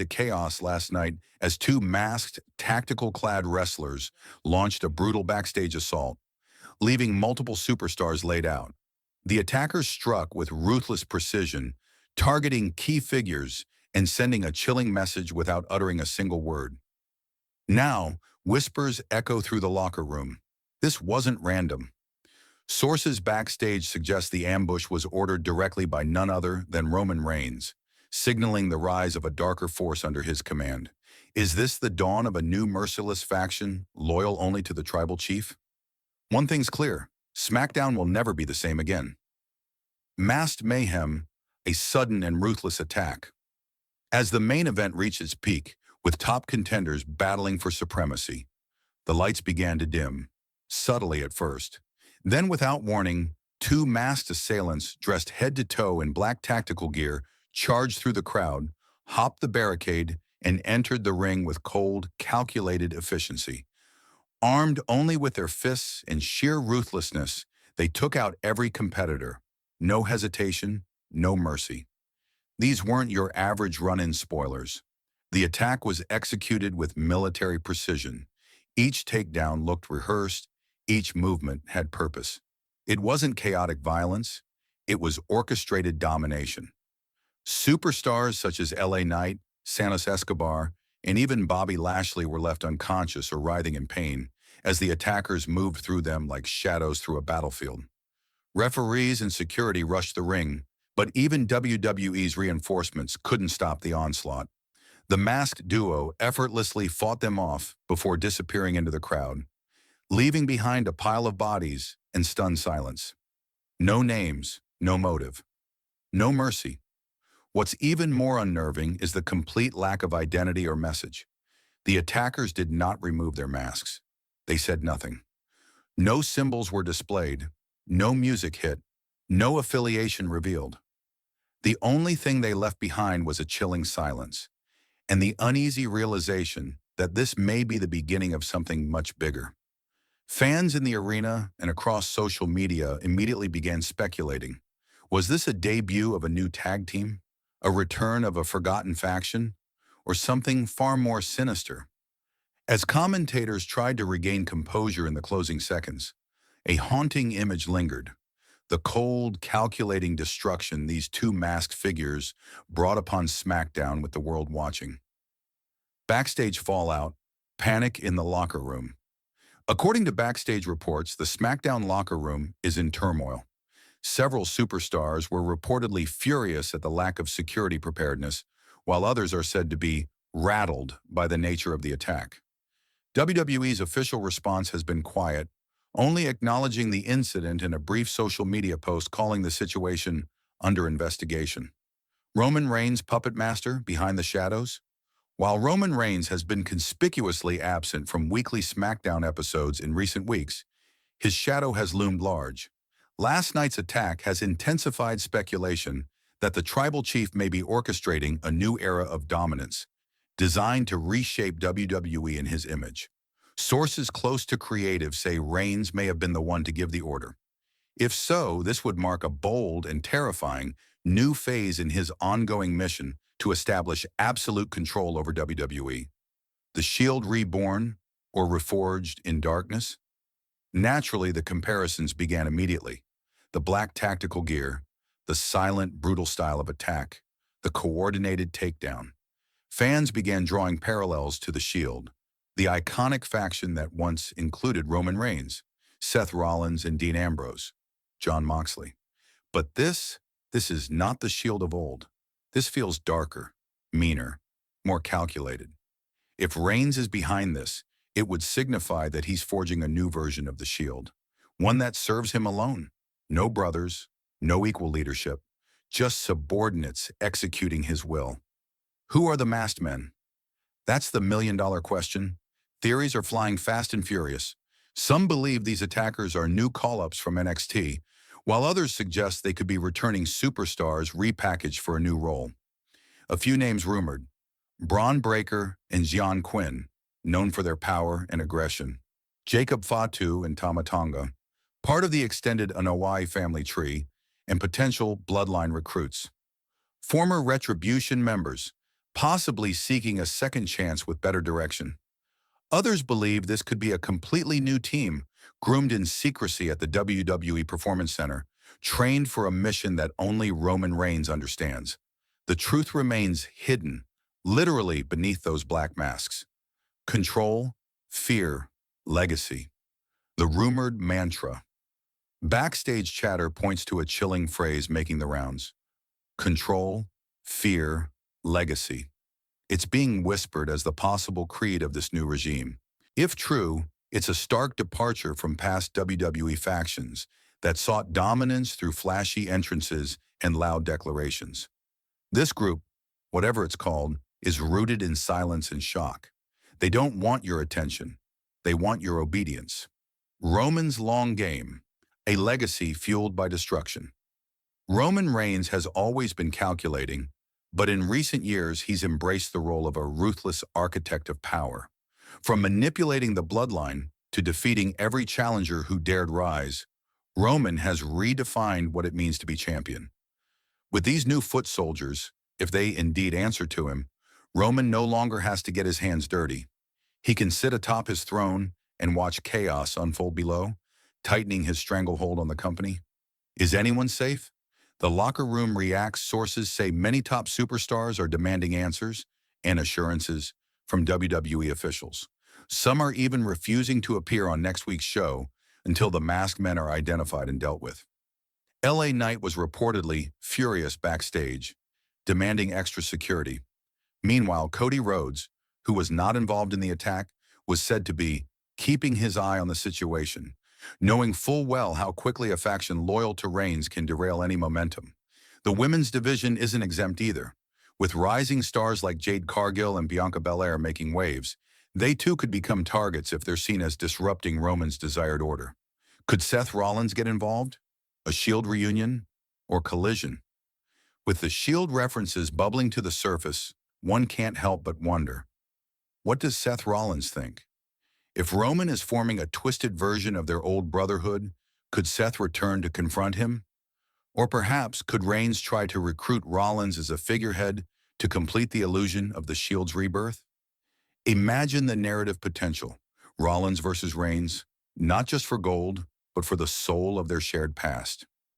to chaos last night as two masked, tactical-clad wrestlers launched a brutal backstage assault, leaving multiple superstars laid out. The attackers struck with ruthless precision, targeting key figures and sending a chilling message without uttering a single word. Now, whispers echo through the locker room. This wasn't random. Sources backstage suggest the ambush was ordered directly by none other than Roman Reigns, signaling the rise of a darker force under his command. Is this the dawn of a new merciless faction, loyal only to the tribal chief? One thing's clear, SmackDown will never be the same again. Masked mayhem, a sudden and ruthless attack. As the main event reached its peak, with top contenders battling for supremacy, the lights began to dim, subtly at first. Then, without warning, two masked assailants dressed head to toe in black tactical gear charged through the crowd, hopped the barricade, and entered the ring with cold, calculated efficiency. Armed only with their fists and sheer ruthlessness, they took out every competitor. No hesitation, no mercy. These weren't your average run-in spoilers. The attack was executed with military precision. Each takedown looked rehearsed, each movement had purpose. It wasn't chaotic violence, it was orchestrated domination. Superstars such as LA Knight, Santos Escobar, and even Bobby Lashley were left unconscious or writhing in pain as the attackers moved through them like shadows through a battlefield. Referees and security rushed the ring, but even WWE's reinforcements couldn't stop the onslaught. The masked duo effortlessly fought them off before disappearing into the crowd, leaving behind a pile of bodies and stunned silence. No names, no motive, no mercy. What's even more unnerving is the complete lack of identity or message. The attackers did not remove their masks. They said nothing. No symbols were displayed, no music hit, no affiliation revealed. The only thing they left behind was a chilling silence, and the uneasy realization that this may be the beginning of something much bigger. Fans in the arena and across social media immediately began speculating. Was this a debut of a new tag team? A return of a forgotten faction? Or something far more sinister? As commentators tried to regain composure in the closing seconds, a haunting image lingered. The cold, calculating destruction these two masked figures brought upon SmackDown with the world watching. Backstage fallout, panic in the locker room. According to backstage reports, the SmackDown locker room is in turmoil. Several superstars were reportedly furious at the lack of security preparedness, while others are said to be rattled by the nature of the attack. WWE's official response has been quiet, only acknowledging the incident in a brief social media post calling the situation under investigation. Roman Reigns' puppet master behind the shadows? While Roman Reigns has been conspicuously absent from weekly SmackDown episodes in recent weeks, his shadow has loomed large. Last night's attack has intensified speculation that the tribal chief may be orchestrating a new era of dominance, designed to reshape WWE in his image. Sources close to creative say Reigns may have been the one to give the order. If so, this would mark a bold and terrifying new phase in his ongoing mission to establish absolute control over WWE. The Shield reborn or reforged in darkness? Naturally, the comparisons began immediately. The black tactical gear, the silent, brutal style of attack, the coordinated takedown. Fans began drawing parallels to the Shield, the iconic faction that once included Roman Reigns, Seth Rollins, and Dean Ambrose, Jon Moxley. But this is not the Shield of old. This feels darker, meaner, more calculated. If Reigns is behind this, it would signify that he's forging a new version of the Shield, one that serves him alone. No brothers, no equal leadership, just subordinates executing his will. Who are the masked men? That's the million-dollar question. Theories are flying fast and furious. Some believe these attackers are new call-ups from NXT, while others suggest they could be returning superstars repackaged for a new role. A few names rumored: Braun Breaker and Xian Quinn, known for their power and aggression; Jacob Fatu and Tama Tonga, part of the extended Anoa'i family tree, and potential bloodline recruits. Former Retribution members, possibly seeking a second chance with better direction. Others believe this could be a completely new team, groomed in secrecy at the WWE Performance Center, trained for a mission that only Roman Reigns understands. The truth remains hidden, literally beneath those black masks. Control, fear, legacy. The rumored mantra. Backstage chatter points to a chilling phrase making the rounds. Control, fear, legacy. It's being whispered as the possible creed of this new regime. If true, it's a stark departure from past WWE factions that sought dominance through flashy entrances and loud declarations. This group, whatever it's called, is rooted in silence and shock. They don't want your attention. They want your obedience. Roman's long game, a legacy fueled by destruction. Roman Reigns has always been calculating, but in recent years he's embraced the role of a ruthless architect of power. From manipulating the bloodline to defeating every challenger who dared rise, Roman has redefined what it means to be champion. With these new foot soldiers, if they indeed answer to him, Roman no longer has to get his hands dirty. He can sit atop his throne and watch chaos unfold below, tightening his stranglehold on the company. Is anyone safe? The locker room reacts. Sources say many top superstars are demanding answers and assurances from WWE officials. Some are even refusing to appear on next week's show until the masked men are identified and dealt with. LA Knight was reportedly furious backstage, demanding extra security. Meanwhile, Cody Rhodes, who was not involved in the attack, was said to be keeping his eye on the situation, knowing full well how quickly a faction loyal to Reigns can derail any momentum. The women's division isn't exempt either. With rising stars like Jade Cargill and Bianca Belair making waves, they too could become targets if they're seen as disrupting Roman's desired order. Could Seth Rollins get involved? A Shield reunion? Or collision? With the Shield references bubbling to the surface, one can't help but wonder, what does Seth Rollins think? If Roman is forming a twisted version of their old brotherhood, could Seth return to confront him? Or perhaps could Reigns try to recruit Rollins as a figurehead to complete the illusion of the Shield's rebirth? Imagine the narrative potential. Rollins versus Reigns, not just for gold, but for the soul of their shared past.